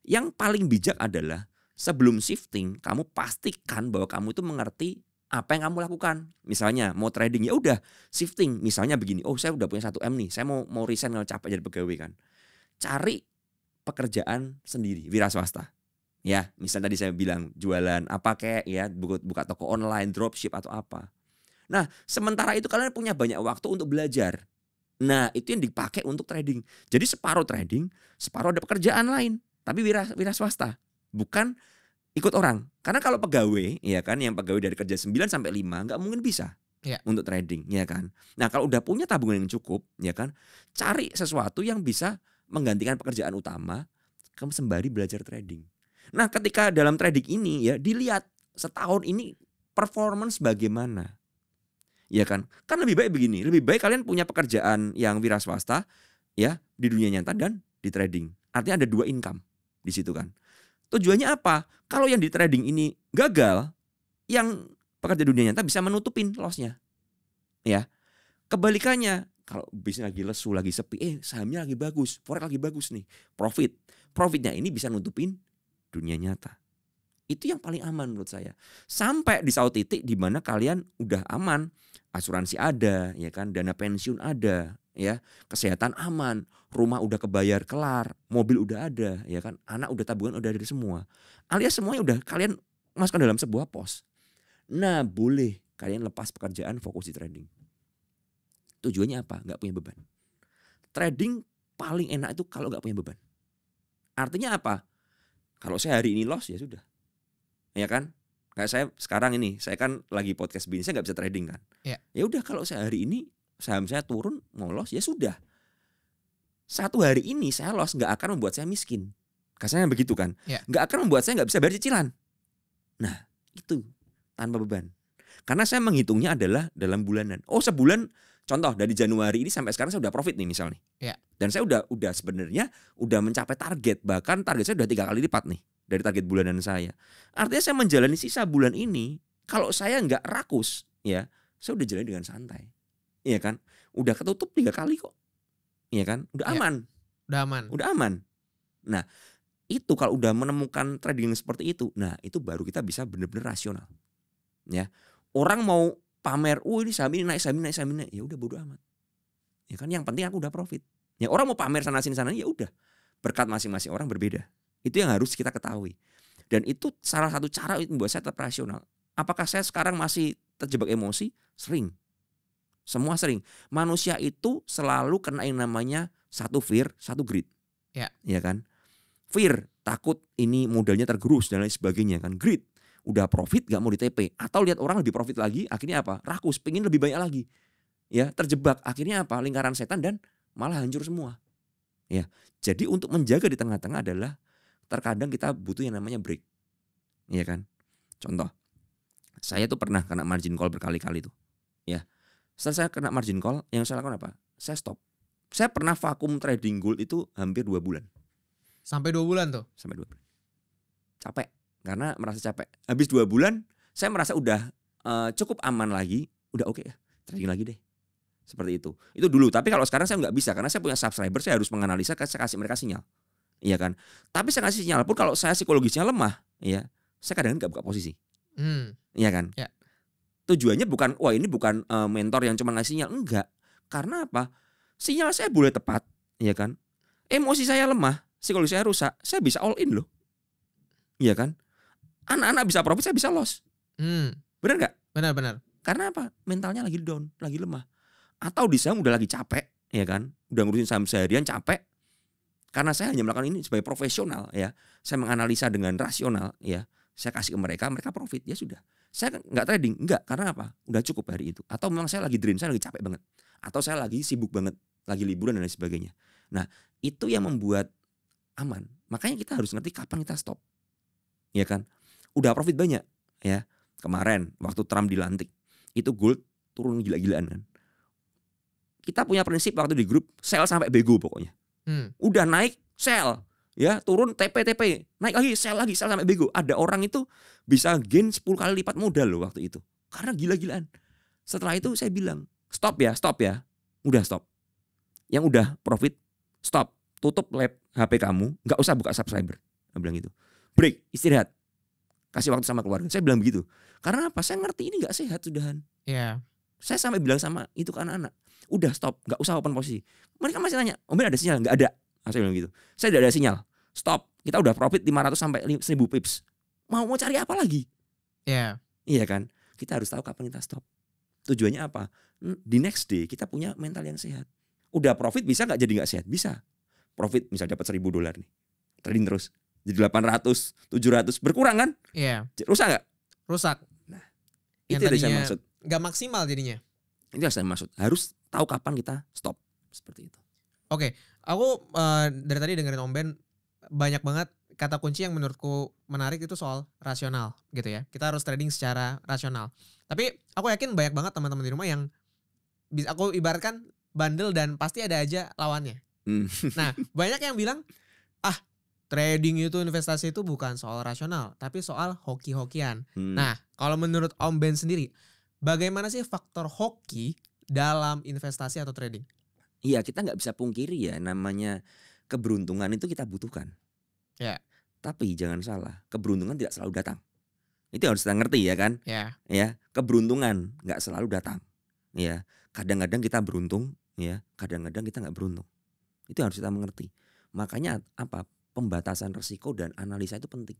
Yang paling bijak adalah sebelum shifting, kamu pastikan bahwa kamu itu mengerti apa yang kamu lakukan. Misalnya mau trading ya udah shifting. Misalnya begini, oh saya udah punya 1 M nih, saya mau resign kalau capek jadi pegawai kan. Cari pekerjaan sendiri, wira swasta. Ya, misalnya tadi saya bilang jualan apa kayak ya, buka toko online, dropship atau apa. Nah, sementara itu kalian punya banyak waktu untuk belajar. Nah, itu yang dipakai untuk trading. Jadi separuh trading, separuh ada pekerjaan lain, tapi wira swasta, bukan ikut orang. Karena kalau pegawai, ya kan, yang pegawai dari kerja 9 sampai 5 nggak mungkin bisa untuk trading, ya kan. Nah, kalau udah punya tabungan yang cukup, ya kan, cari sesuatu yang bisa menggantikan pekerjaan utama, kamu sembari belajar trading. Nah, ketika dalam trading ini ya dilihat setahun ini performance bagaimana. Ya kan? Kan lebih baik begini, lebih baik kalian punya pekerjaan yang wira swasta ya di dunia nyata dan di trading. Artinya ada 2 income di situ kan. Tujuannya apa? Kalau yang di trading ini gagal, yang pekerja dunia nyata bisa menutupin loss-nya. Ya. Kebalikannya, kalau bisnis lagi lesu, lagi sepi, sahamnya lagi bagus, forex lagi bagus nih, profitnya ini bisa nutupin dunia nyata. Itu yang paling aman menurut saya. Sampai di suatu titik di mana kalian udah aman, asuransi ada, ya kan, dana pensiun ada, ya, kesehatan aman, rumah udah kebayar kelar, mobil udah ada, ya kan, anak udah tabungan udah ada semua. Alias semuanya udah kalian masukkan dalam sebuah pos. Nah, boleh kalian lepas pekerjaan, fokus di trading. Tujuannya apa? Nggak punya beban. Trading paling enak itu kalau nggak punya beban. Artinya apa? Kalau saya hari ini loss ya sudah, ya kan? Kayak saya sekarang ini, saya kan lagi podcast bisnis, saya nggak bisa trading kan? Ya udah, kalau saya hari ini saham saya turun mau loss ya sudah. Satu hari ini saya loss nggak akan membuat saya miskin, kasarnya begitu kan? Nggak akan membuat saya nggak bisa bayar cicilan. Nah itu tanpa beban, karena saya menghitungnya adalah dalam bulanan. Oh sebulan, contoh dari Januari ini sampai sekarang saya udah profit nih misalnya. Dan saya udah sebenarnya udah mencapai target, bahkan target saya udah 3 kali lipat nih dari target bulanan saya. Artinya saya menjalani sisa bulan ini, kalau saya nggak rakus, ya saya udah jalan dengan santai, iya kan? Udah ketutup 3 kali kok, iya kan? Udah aman, udah aman. Nah itu kalau udah menemukan trading yang seperti itu, nah itu baru kita bisa benar-benar rasional, ya. Orang mau pamer, ini saham ini naik, ya udah bodo amat, ya kan? Yang penting aku udah profit. Ya orang mau pamer sana sini ya udah, berkat masing-masing orang berbeda. Itu yang harus kita ketahui. Dan itu salah satu cara itu membuat saya tetap rasional. Apakah saya sekarang masih terjebak emosi? Sering. Semua sering. Manusia itu selalu kena yang namanya satu fear, satu greed. Ya kan? Fear, takut ini modalnya tergerus dan lain sebagainya kan. Greed, udah profit gak mau di TP. Atau lihat orang lebih profit lagi, akhirnya apa? Rakus, pengen lebih banyak lagi. Ya, terjebak. Akhirnya apa? Lingkaran setan dan malah hancur semua. Ya, jadi untuk menjaga di tengah-tengah adalah terkadang kita butuh yang namanya break. Iya kan? Contoh, saya tuh pernah kena margin call berkali-kali tuh. Ya. Setelah saya kena margin call, yang saya lakukan apa? Saya stop. Saya pernah vakum trading gold itu hampir 2 bulan. Sampai 2 bulan tuh? Sampai 2 bulan. Capek, karena merasa capek. Habis 2 bulan, saya merasa udah cukup aman lagi, udah oke ya, trading lagi deh. Seperti itu. Itu dulu. Tapi kalau sekarang saya nggak bisa, karena saya punya subscriber, saya harus menganalisa, saya kasih mereka sinyal. Iya kan. Tapi saya kasih sinyal pun kalau saya psikologisnya lemah, ya, saya kadang-kadang nggak buka posisi. Iya kan. Tujuannya bukan, wah ini bukan mentor yang cuma ngasih sinyal, enggak. Karena apa? Sinyal saya boleh tepat, iya kan. Emosi saya lemah, psikologi saya rusak, saya bisa all in loh. Iya kan. Anak-anak bisa profit, saya bisa loss. Benar nggak? Benar. Karena apa? Mentalnya lagi down, lagi lemah. Atau di saham udah lagi capek, ya kan? Udah ngurusin saham seharian capek. Karena saya hanya melakukan ini sebagai profesional, ya. Saya menganalisa dengan rasional, ya. Saya kasih ke mereka profit, ya sudah. Saya nggak trading, enggak. Karena apa? Udah cukup hari itu. Atau memang saya lagi drain, saya lagi capek banget. Atau saya lagi sibuk banget, lagi liburan dan lain sebagainya. Nah, itu yang membuat aman. Makanya kita harus ngerti kapan kita stop, ya kan? Udah profit banyak, ya. Kemarin waktu Trump dilantik, itu gold turun gila-gilaan kan. Kita punya prinsip waktu di grup, sell sampai bego pokoknya. Udah naik, sell. Ya, turun TP, naik lagi, sell sampai bego. Ada orang itu bisa gain 10 kali lipat modal loh waktu itu. Karena gila-gilaan. Setelah itu saya bilang, stop ya. Udah stop. Yang udah profit, stop. Tutup HP kamu, gak usah buka subscriber. Saya bilang gitu. Break, istirahat. Kasih waktu sama keluarga. Saya bilang begitu. Karena apa? Saya ngerti ini gak sehat sudahan. Saya sampai bilang sama itu ke anak-anak. Udah stop, gak usah open posisi. Mereka masih tanya, Om Ben ada sinyal? Gak ada. Saya bilang gitu. Saya tidak ada sinyal. stop. Kita udah profit 500 sampai 1000 pips. Mau cari apa lagi? Iya. Iya kan? Kita harus tahu kapan kita stop. Tujuannya apa? Di next day kita punya mental yang sehat. Udah profit bisa nggak jadi nggak sehat? Bisa. Profit misal dapat $1000 nih. Trading terus. Jadi 800, 700 berkurang kan? Iya. Rusak nggak? Rusak. Nah, Yang itu yang saya tadinya maksud. nggak maksimal jadinya. Itu yang saya maksud. Harus tahu kapan kita stop. Seperti itu. Oke, aku dari tadi dengerin Om Ben banyak banget kata kunci yang menurutku menarik itu soal rasional gitu ya. Kita harus trading secara rasional. Tapi aku yakin banyak banget teman-teman di rumah yang bisa aku ibaratkan bandel dan pasti ada aja lawannya. Nah, banyak yang bilang, trading itu investasi itu bukan soal rasional, tapi soal hoki-hokian. Nah, kalau menurut Om Ben sendiri, bagaimana sih faktor hoki dalam investasi atau trading? Iya, kita nggak bisa pungkiri ya, namanya keberuntungan itu kita butuhkan. Ya. Tapi jangan salah, keberuntungan tidak selalu datang. Itu harus kita ngerti ya kan? Ya. Ya, keberuntungan nggak selalu datang. Ya, kadang-kadang kita beruntung, ya, kadang-kadang kita nggak beruntung. Itu harus kita mengerti. Makanya apa? Pembatasan risiko dan analisa itu penting.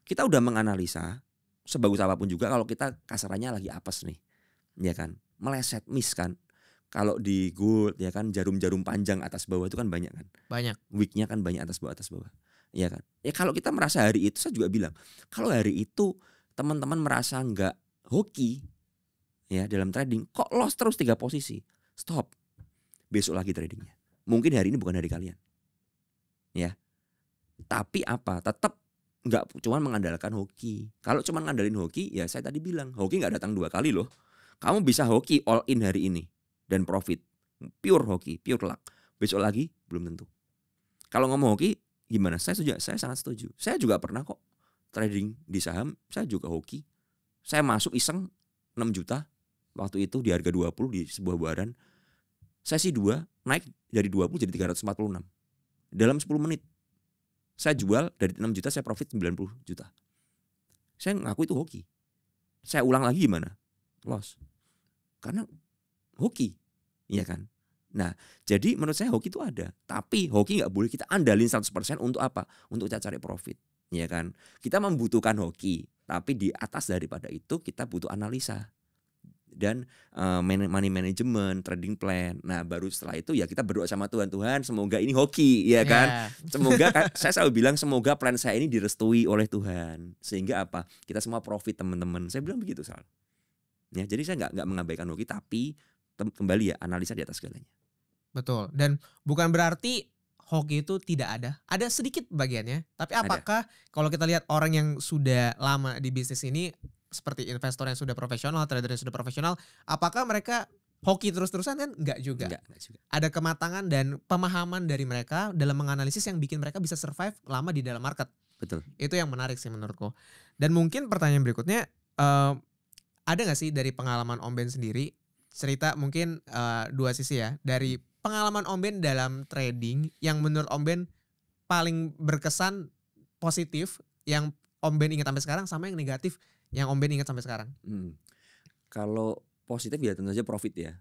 Kita udah menganalisa sebagus apapun juga kalau kita kasarannya lagi apes nih, ya kan? Meleset, miss kan? Kalau di gold ya kan jarum-jarum panjang atas bawah itu kan banyak kan. Banyak. Wicknya kan banyak atas bawah. Ya kan. Ya kalau kita merasa hari itu saya juga bilang kalau hari itu teman-teman merasa nggak hoki ya dalam trading kok loss terus 3 posisi. Stop. Besok lagi tradingnya. Mungkin hari ini bukan hari kalian. Ya. Tapi apa? Tetap nggak cuma mengandalkan hoki. Kalau cuma ngandalin hoki ya saya tadi bilang hoki nggak datang 2 kali loh. Kamu bisa hoki all in hari ini. Dan profit, pure hoki, pure luck. Besok lagi belum tentu. Kalau ngomong hoki gimana? Saya sangat setuju. Saya juga pernah kok trading di saham, saya juga hoki. Saya masuk iseng 6 juta waktu itu di harga 20 di sebuah baran. Sesi 2 naik dari 20 jadi 346 dalam 10 menit. Saya jual dari 6 juta saya profit 90 juta. Saya ngaku itu hoki. Saya ulang lagi gimana? Loss. Karena hoki, iya kan? Nah, jadi menurut saya hoki itu ada. Tapi hoki gak boleh kita andalin 100% untuk apa? Untuk kita cari profit, iya kan? Kita membutuhkan hoki. Tapi di atas daripada itu kita butuh analisa. Dan money management, trading plan. Nah baru setelah itu ya kita berdoa sama Tuhan. Tuhan semoga ini hoki, ya kan? Semoga, saya selalu bilang semoga plan saya ini direstui oleh Tuhan. Sehingga apa? Kita semua profit teman-teman. Saya bilang begitu selalu. Ya, jadi saya nggak mengabaikan hoki, tapi kembali ya analisa di atas segalanya. Betul. Dan bukan berarti hoki itu tidak ada. Ada sedikit bagiannya. Tapi apakah kalau kita lihat orang yang sudah lama di bisnis ini seperti investor yang sudah profesional, trader yang sudah profesional, apakah mereka hoki terus-terusan? Kan enggak juga. Enggak juga. Ada kematangan dan pemahaman dari mereka dalam menganalisis yang bikin mereka bisa survive lama di dalam market. Betul. Itu yang menarik sih menurutku. Dan mungkin pertanyaan berikutnya, ada gak sih dari pengalaman Om Ben sendiri cerita mungkin 2 sisi ya, dari pengalaman Om Ben dalam trading yang menurut Om Ben paling berkesan positif yang Om Ben ingat sampai sekarang, sama yang negatif yang Om Ben ingat sampai sekarang? Kalau positif ya tentu saja profit ya.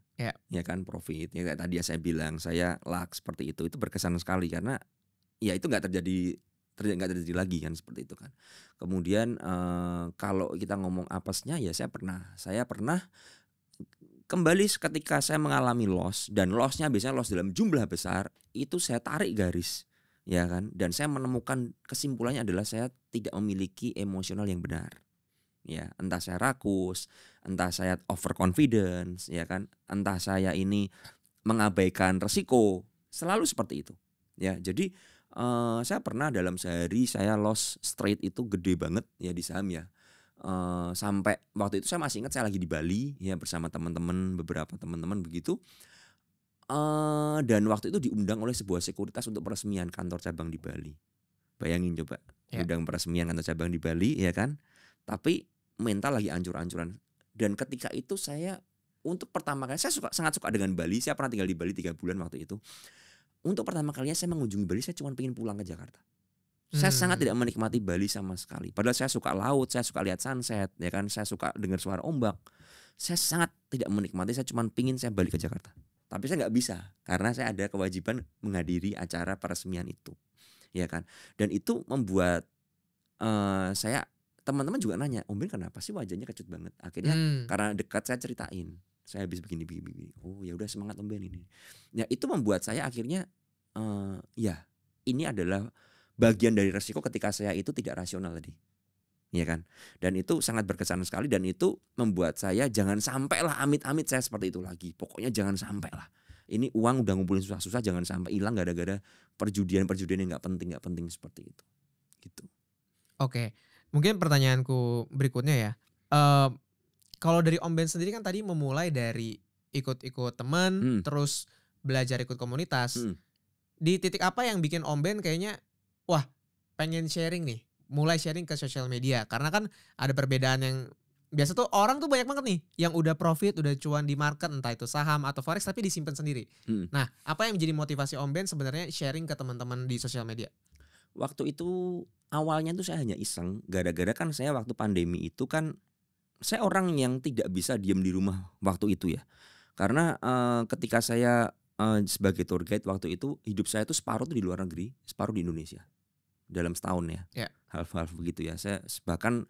Ya kan profit. Ya kayak tadi saya bilang saya luck seperti itu berkesan sekali karena ya itu nggak terjadi lagi kan seperti itu kan. Kemudian kalau kita ngomong apesnya ya saya pernah kembali ketika saya mengalami loss, dan lossnya biasanya loss dalam jumlah besar, itu saya tarik garis, ya kan, dan saya menemukan kesimpulannya adalah saya tidak memiliki emosional yang benar, ya, entah saya rakus, entah saya overconfidence, ya kan, entah saya ini mengabaikan resiko, selalu seperti itu, ya. Jadi saya pernah dalam sehari saya loss straight itu gede banget ya di saham ya. Sampai waktu itu saya masih ingat saya lagi di Bali ya bersama teman-teman, beberapa teman-teman begitu, dan waktu itu diundang oleh sebuah sekuritas untuk peresmian kantor cabang di Bali. Bayangin coba, undang peresmian kantor cabang di Bali ya kan, tapi mental lagi ancur-ancuran. Dan ketika itu saya untuk pertama kali, saya sangat suka dengan Bali. Saya pernah tinggal di Bali 3 bulan waktu itu. Untuk pertama kalinya saya mengunjungi Bali, saya cuma pengen pulang ke Jakarta. Saya sangat tidak menikmati Bali sama sekali. Padahal saya suka laut, saya suka lihat sunset, ya kan, saya suka dengar suara ombak. Saya sangat tidak menikmati. Saya cuma pingin saya balik ke Jakarta. Tapi saya nggak bisa karena saya ada kewajiban menghadiri acara peresmian itu, ya kan. Dan itu membuat saya, teman-teman juga nanya, Om Ben kenapa sih wajahnya kecut banget? Akhirnya karena dekat saya ceritain, saya habis begini. Oh ya udah semangat Om Ben ini. Ya itu membuat saya akhirnya ya ini adalah bagian dari resiko ketika saya itu tidak rasional tadi. Ya kan. Dan itu sangat berkesan sekali dan itu membuat saya jangan sampai lah amit-amit saya seperti itu lagi. Pokoknya jangan sampai lah. Ini uang udah ngumpulin susah-susah jangan sampai hilang gara-gara perjudian yang nggak penting seperti itu. Gitu. Oke, mungkin pertanyaanku berikutnya ya. Kalau dari Om Ben sendiri kan tadi memulai dari ikut-ikut teman, terus belajar ikut komunitas. Di titik apa yang bikin Om Ben kayaknya, wah pengen sharing nih, mulai sharing ke sosial media. Karena kan ada perbedaan yang biasa tuh orang tuh banyak banget nih yang udah profit, udah cuan di market, entah itu saham atau forex tapi disimpan sendiri. Nah, apa yang menjadi motivasi Om Ben sebenarnya sharing ke teman-teman di sosial media? Waktu itu awalnya tuh saya hanya iseng, gara-gara kan saya waktu pandemi itu kan saya orang yang tidak bisa diam di rumah waktu itu ya. Karena ketika saya sebagai tour guide waktu itu hidup saya tuh separuh tuh di luar negeri, separuh di Indonesia. Dalam setahun ya. Half-half begitu ya. Saya bahkan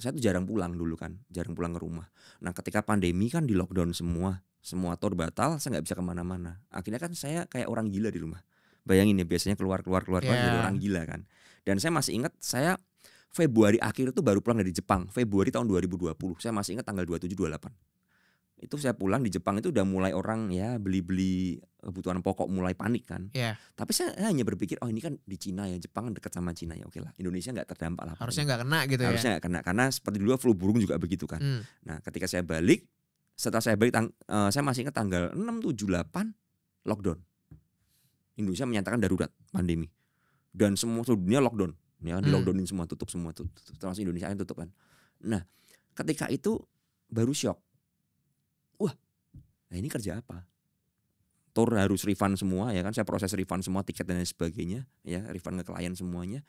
saya tuh jarang pulang dulu kan, jarang pulang ke rumah. Nah ketika pandemi kan di lockdown semua tour batal, saya nggak bisa kemana-mana. Akhirnya kan saya kayak orang gila di rumah. Bayangin ya biasanya keluar jadi orang gila kan. Dan saya masih ingat saya Februari akhir itu baru pulang dari Jepang. Februari tahun 2020. Saya masih ingat tanggal 27-28. Itu saya pulang di Jepang itu udah mulai orang ya beli-beli kebutuhan pokok mulai panik kan. Tapi saya hanya berpikir oh ini kan di Cina ya, Jepang kan dekat sama Cina ya, oke lah. Indonesia nggak terdampak lah. Harusnya nggak kena gitu ya. Harusnya nggak kena karena seperti dulu flu burung juga begitu kan. Nah ketika saya balik, setelah saya balik saya masih ingat tanggal 6, 7, 8 lockdown. Indonesia menyatakan darurat pandemi dan seluruh dunia lockdown ya kan, di lockdownin semua, tutup termasuk Indonesia yang tutup kan. Nah ketika itu baru shock, wah nah ini kerja apa, tour harus refund semua ya kan, saya proses refund semua tiket dan lain sebagainya ya, refund ke klien semuanya.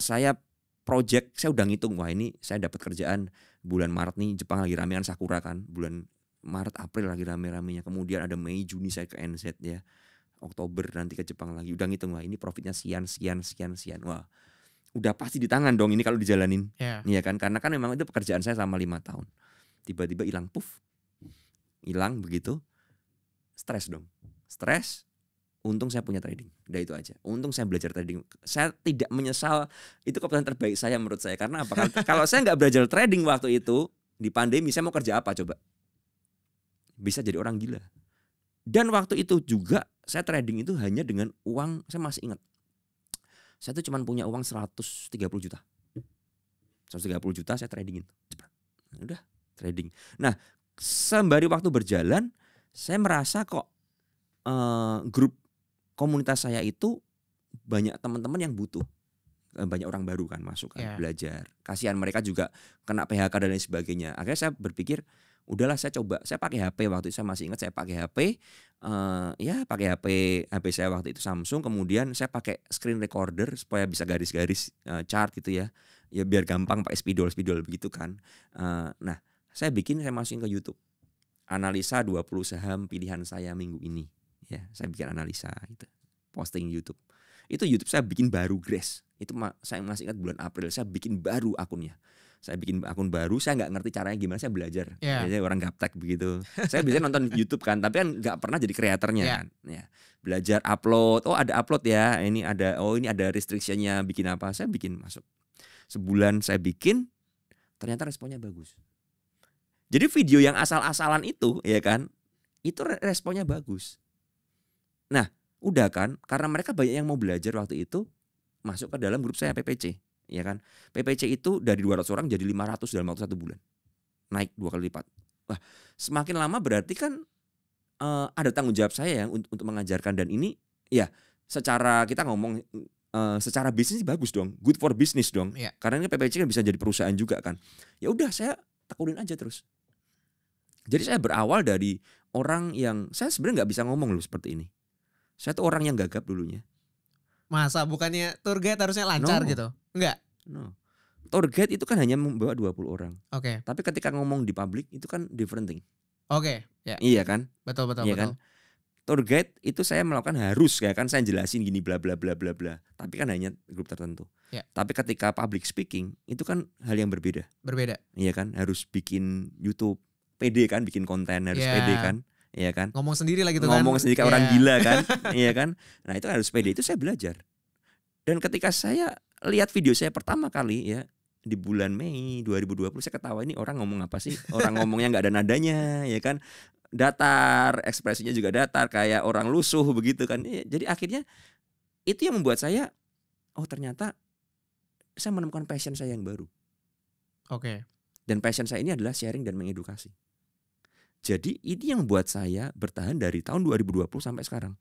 Saya project, saya udah ngitung wah ini saya dapat kerjaan bulan Maret nih, Jepang lagi ramean Sakura kan, bulan Maret April lagi rame-ramenya, kemudian ada Mei Juni saya ke NZ ya, Oktober nanti ke Jepang lagi, udah ngitung wah ini profitnya sekian, wah udah pasti di tangan dong ini kalau dijalanin, ya kan, karena kan memang itu pekerjaan saya selama 5 tahun, tiba-tiba hilang, hilang begitu, stres, untung saya punya trading, udah itu aja, untung saya belajar trading, saya tidak menyesal, itu keputusan terbaik saya menurut saya, karena apa, kalau saya nggak belajar trading waktu itu di pandemi, saya mau kerja apa coba, bisa jadi orang gila. Dan waktu itu juga saya trading itu hanya dengan uang, saya masih ingat. Saya tuh cuma punya uang 130 juta. 130 juta saya tradingin. Cepat. Udah, trading. Nah, sembari waktu berjalan, saya merasa kok grup komunitas saya itu banyak teman-teman yang butuh. Banyak orang baru kan masuk kan, belajar. Kasihan mereka juga kena PHK dan lain sebagainya. Akhirnya saya berpikir udahlah saya coba, saya pakai HP waktu itu, saya masih ingat saya pakai HP, pakai HP saya waktu itu Samsung, kemudian saya pakai screen recorder supaya bisa garis-garis chart gitu ya biar gampang pakai spidol begitu kan. Nah saya masukin ke YouTube, analisa 20 saham pilihan saya minggu ini, ya saya bikin analisa gitu, posting YouTube. Itu YouTube saya bikin baru Grace, itu saya masih ingat bulan April saya bikin baru akunnya. Saya bikin akun baru, saya nggak ngerti caranya gimana, saya belajar. Biasanya orang gaptek begitu. Saya biasanya nonton YouTube kan, tapi kan nggak pernah jadi kreatornya kan. Ya, belajar upload, ada upload ya, ini ada restriction-nya, bikin apa, saya bikin masuk. Sebulan saya bikin, ternyata responnya bagus. Jadi video yang asal-asalan itu, ya kan, itu responnya bagus. Nah, udah kan, karena mereka banyak yang mau belajar waktu itu, masuk ke dalam grup saya PPC. Ya kan, PPC itu dari 200 orang jadi 500 dalam waktu 1 bulan, naik 2 kali lipat. Wah, semakin lama berarti kan ada tanggung jawab saya yang untuk mengajarkan, dan ini ya secara kita ngomong secara bisnis bagus dong, good for business dong. Karena ini PPC kan bisa jadi perusahaan juga kan. Ya udah saya tekunin aja terus. Jadi saya berawal dari orang yang saya sebenarnya nggak bisa ngomong loh seperti ini. Saya tuh orang yang gagap dulunya. Masa bukannya tour guide harusnya lancar gitu? Enggak. No. Tour guide itu kan hanya membawa 20 orang. Tapi ketika ngomong di publik itu kan different thing. Ya. Iya kan? Betul. Iya kan? Tour guide itu saya melakukan harus kayak kan saya jelasin gini bla bla bla bla bla. Tapi kan hanya grup tertentu. Ya. Tapi ketika public speaking itu kan hal yang berbeda. Berbeda. Iya kan, harus bikin YouTube, pede kan, bikin konten harus Ya. pede kan. Iya kan? Ngomong sendiri lah gitu kan. Ngomong sendiri kayak orang Ya. gila kan. Iya kan? Nah, itu harus pede, itu saya belajar. Dan ketika saya lihat video saya pertama kali ya di bulan Mei 2020, saya ketawa, ini orang ngomong apa sih? Orang ngomongnya nggak ada nadanya, ya kan? Datar, ekspresinya juga datar, kayak orang lusuh begitu kan. Jadi akhirnya itu yang membuat saya, oh ternyata saya menemukan passion saya yang baru. Oke. Dan passion saya ini adalah sharing dan mengedukasi. Jadi ini yang membuat saya bertahan dari tahun 2020 sampai sekarang.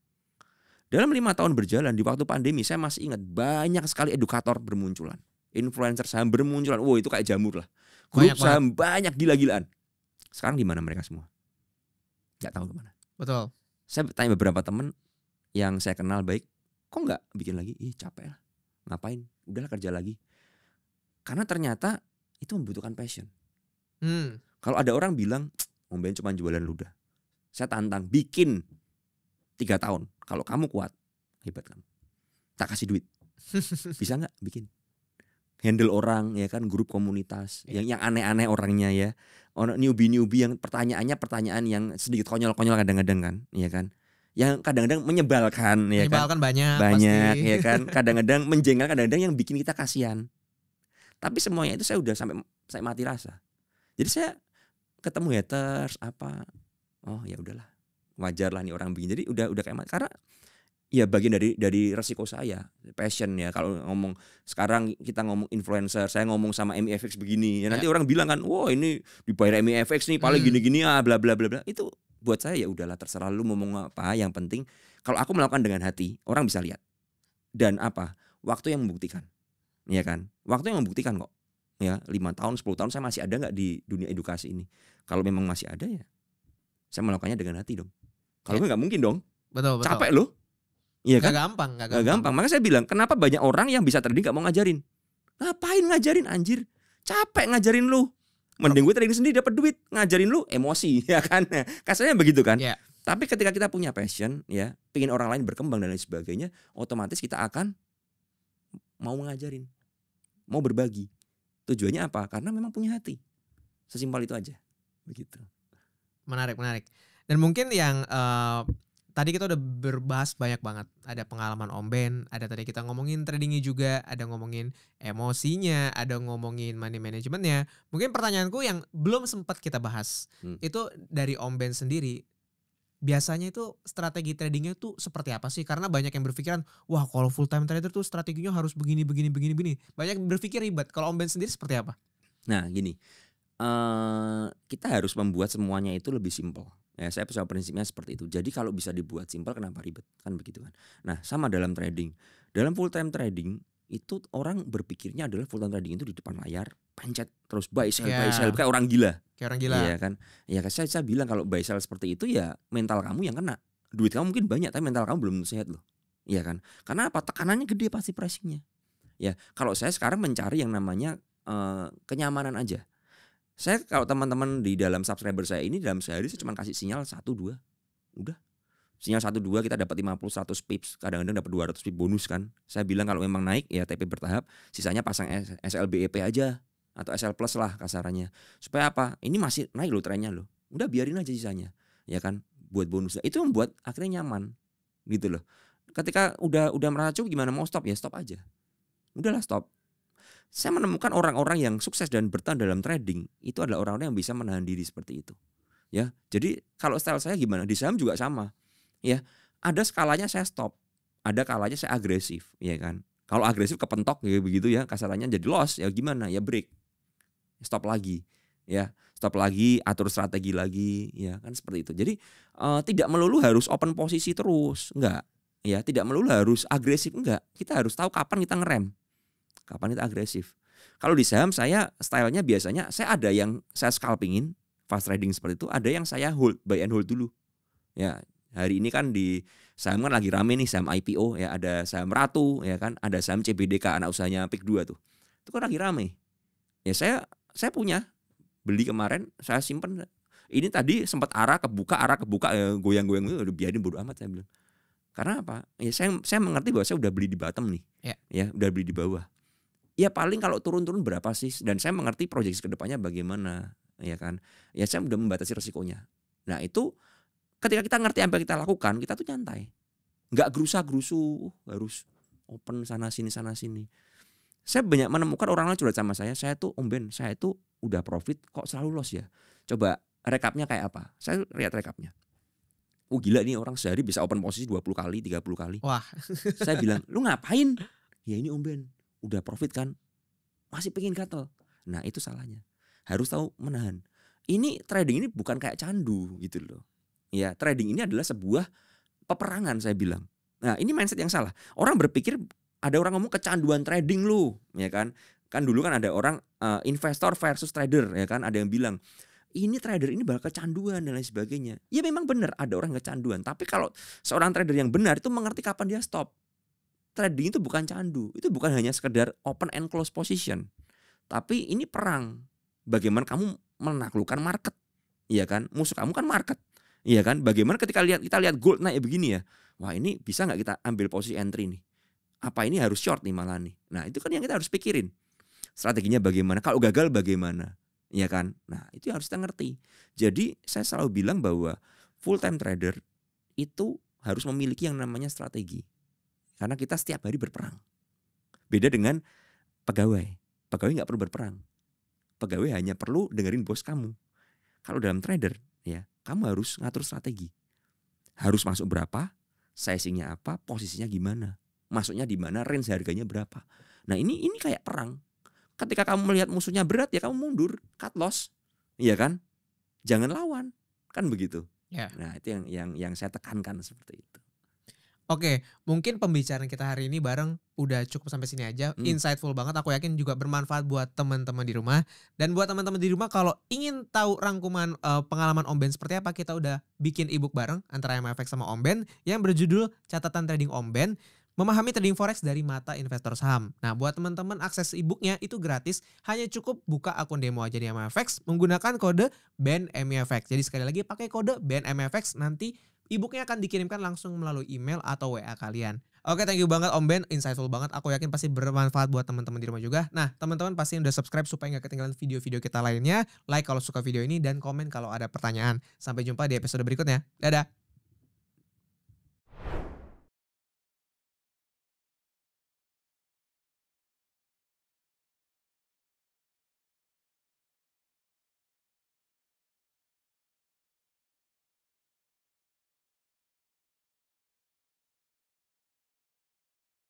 Dalam 5 tahun berjalan di waktu pandemi, saya masih ingat banyak sekali edukator bermunculan. Influencer saham bermunculan. Wow, itu kayak jamur lah. Grup Banyak saham banyak gila-gilaan. Sekarang di mana mereka semua? Gak tahu kemana. Betul. Saya tanya beberapa teman yang saya kenal baik, kok nggak bikin lagi? Ih capek lah. Ngapain? Udahlah kerja lagi. Karena ternyata itu membutuhkan passion. Kalau ada orang bilang, Om Ben cuma jualan ludah. Saya tantang, bikin 3 tahun. Kalau kamu kuat, hebat kamu. Tak kasih duit. Bisa nggak bikin? Handle orang ya kan, grup komunitas yang aneh-aneh orangnya ya. Orang newbie yang pertanyaan yang sedikit konyol-konyol kadang-kadang kan, ya kan. Yang kadang-kadang menyebalkan ya Menyebalkan kan. banyak pasti. Ya kan. Kadang-kadang menjengkel, kadang-kadang yang bikin kita kasihan. Tapi semuanya itu saya udah sampai saya mati rasa. Jadi saya ketemu haters apa, oh ya udahlah. Wajar lah nih orang begini. Jadi udah kayak mati. Karena ya bagian dari resiko saya, passion ya. Kalau ngomong sekarang kita ngomong influencer, saya ngomong sama MEFX begini, ya nanti orang bilang kan, wah ini dibayar MEFX nih paling gini-gini bla bla bla bla. Itu buat saya ya udahlah terserah lu ngomong apa, yang penting kalau aku melakukan dengan hati, orang bisa lihat. Dan apa? Waktu yang membuktikan. Ya kan? Waktu yang membuktikan kok. Ya, 5 tahun, 10 tahun saya masih ada nggak di dunia edukasi ini? Kalau memang masih ada ya, saya melakukannya dengan hati dong. Kalau nggak mungkin dong. Betul. Capek loh. Iya kan? Gak gampang. Makanya saya bilang, kenapa banyak orang yang bisa trading gak mau ngajarin? Ngapain ngajarin anjir? Capek ngajarin lu. Mending gue trading sendiri dapat duit, ngajarin lu emosi ya kan. Kasarnya begitu kan. Yeah. Tapi ketika kita punya passion ya, pingin orang lain berkembang dan lain sebagainya, otomatis kita akan mau ngajarin, mau berbagi. Tujuannya apa? Karena memang punya hati. Sesimpel itu aja. Begitu. Menarik. Dan mungkin yang tadi kita udah berbahas banyak banget. Ada pengalaman Om Ben, ada tadi kita ngomongin tradingnya juga, ada ngomongin emosinya, ada ngomongin money managementnya. Mungkin pertanyaanku yang belum sempat kita bahas, itu dari Om Ben sendiri, biasanya itu strategi tradingnya tuh seperti apa sih? Karena banyak yang berpikiran, wah kalau full time trader tuh strateginya harus begini. Banyak yang berpikir ribet. Kalau Om Ben sendiri seperti apa? Nah gini, kita harus membuat semuanya itu lebih simpel. Ya, saya prinsipnya seperti itu. Jadi kalau bisa dibuat simpel, kenapa ribet? Kan begitu kan. Nah, sama dalam trading. Dalam full time trading itu orang berpikirnya adalah full time trading itu di depan layar, pencet terus buy sell kayak orang gila. Iya kan. Ya saya bilang kalau buy sell seperti itu ya mental kamu yang kena. Duit kamu mungkin banyak tapi mental kamu belum sehat loh. Iya kan. Karena apa? Tekanannya gede pasti pricingnya. Ya, kalau saya sekarang mencari yang namanya kenyamanan aja. Saya kalau teman-teman di dalam subscriber saya ini dalam sehari saya cuma kasih sinyal 1-2. Udah. Sinyal 1-2 kita dapat 50-100 pips, kadang-kadang dapat 200 pips bonus kan. Saya bilang kalau memang naik ya TP bertahap, sisanya pasang SLBEP aja atau SL plus lah kasarannya. Supaya apa? Ini masih naik loh trennya loh. Udah biarin aja sisanya. Ya kan? Buat bonus. Itu membuat akhirnya nyaman. Gitu loh. Ketika udah merasa cukup gimana mau stop ya stop aja. Udahlah stop. Saya menemukan orang-orang yang sukses dan bertahan dalam trading itu adalah orang-orang yang bisa menahan diri seperti itu. Ya, jadi kalau style saya gimana? Di saham juga sama. Ya, ada skalanya saya stop, ada kalanya saya agresif, ya kan. Kalau agresif kepentok ya begitu ya, kasarannya jadi loss ya gimana? Ya break, stop lagi, ya stop lagi, atur strategi lagi, ya kan seperti itu. Jadi tidak melulu harus open posisi terus, enggak. Ya, tidak melulu harus agresif, enggak. Kita harus tahu kapan kita ngerem. Kapan itu agresif. Kalau di saham saya stylenya biasanya saya ada yang saya scalpingin fast trading seperti itu, ada yang saya hold, buy and hold dulu. Ya, hari ini kan di saham kan lagi rame nih saham IPO ya, ada saham Ratu ya kan, ada saham CBDK anak usahanya Pick 2 tuh. Itu kan lagi rame. Ya saya punya beli kemarin, saya simpen. Ini tadi sempat arah kebuka goyang-goyang udah biarin bodo amat saya bilang. Karena apa? Ya saya mengerti bahwa saya udah beli di bottom nih. Ya, udah beli di bawah. Ya paling kalau turun-turun berapa sih? Dan saya mengerti proyeksi kedepannya bagaimana, ya kan? Ya saya udah membatasi resikonya. Nah itu ketika kita ngerti apa yang kita lakukan, kita tuh nyantai, nggak gerusa-gerusu, harus open sana sini. Saya banyak menemukan orang lain curhat sama saya tuh Om Ben, saya tuh udah profit kok selalu loss ya. Coba rekapnya kayak apa? Saya lihat rekapnya. Oh gila nih orang sehari bisa open posisi 20 kali, 30 kali. Wah. Saya bilang, lu ngapain? Ya ini Om Ben, udah profit kan, masih pengen gatel. Nah itu salahnya, harus tahu menahan. Ini trading ini bukan kayak candu gitu loh. Ya trading ini adalah sebuah peperangan saya bilang. Nah ini mindset yang salah. Orang berpikir, ada orang ngomong kecanduan trading lu, ya kan? Kan dulu kan ada orang investor versus trader, ya kan? Ada yang bilang ini trader ini bakal kecanduan dan lain sebagainya. Ya memang benar ada orang kecanduan. Tapi kalau seorang trader yang benar itu mengerti kapan dia stop. Trading itu bukan candu, itu bukan hanya sekedar open and close position. Tapi ini perang. Bagaimana kamu menaklukkan market, iya kan? Musuh kamu kan market, iya kan? Bagaimana ketika kita lihat gold naik begini ya, wah ini bisa nggak kita ambil posisi entry nih? Apa ini harus short nih malah nih? Nah itu kan yang kita harus pikirin. Strateginya bagaimana? Kalau gagal bagaimana? Iya kan? Nah itu yang harus kita ngerti. Jadi saya selalu bilang bahwa full time trader itu harus memiliki yang namanya strategi. Karena kita setiap hari berperang. Beda dengan pegawai. Pegawai nggak perlu berperang. Pegawai hanya perlu dengerin bos kamu. Kalau dalam trader, ya kamu harus ngatur strategi. Harus masuk berapa, sizingnya apa, posisinya gimana, masuknya di mana, range harganya berapa. Nah ini kayak perang. Ketika kamu melihat musuhnya berat, ya kamu mundur, cut loss, iya kan? Jangan lawan, kan begitu. Ya. Nah itu yang saya tekankan seperti itu. Oke, mungkin pembicaraan kita hari ini bareng udah cukup sampai sini aja. Insightful banget, aku yakin juga bermanfaat buat teman-teman di rumah. Dan buat teman-teman di rumah kalau ingin tahu rangkuman pengalaman Om Ben seperti apa, kita udah bikin ebook bareng antara MFX sama Om Ben yang berjudul Catatan Trading Om Ben, Memahami Trading Forex dari Mata Investor Saham. Nah, buat teman-teman akses ebooknya itu gratis, hanya cukup buka akun demo aja di MFX menggunakan kode BENMFX. Jadi sekali lagi pakai kode BENMFX, nanti ebooknya akan dikirimkan langsung melalui email atau WA kalian. Oke, thank you banget Om Ben, insightful banget. Aku yakin pasti bermanfaat buat teman-teman di rumah juga. Nah, teman-teman pasti udah subscribe supaya nggak ketinggalan video-video kita lainnya. Like kalau suka video ini dan komen kalau ada pertanyaan. Sampai jumpa di episode berikutnya. Dadah.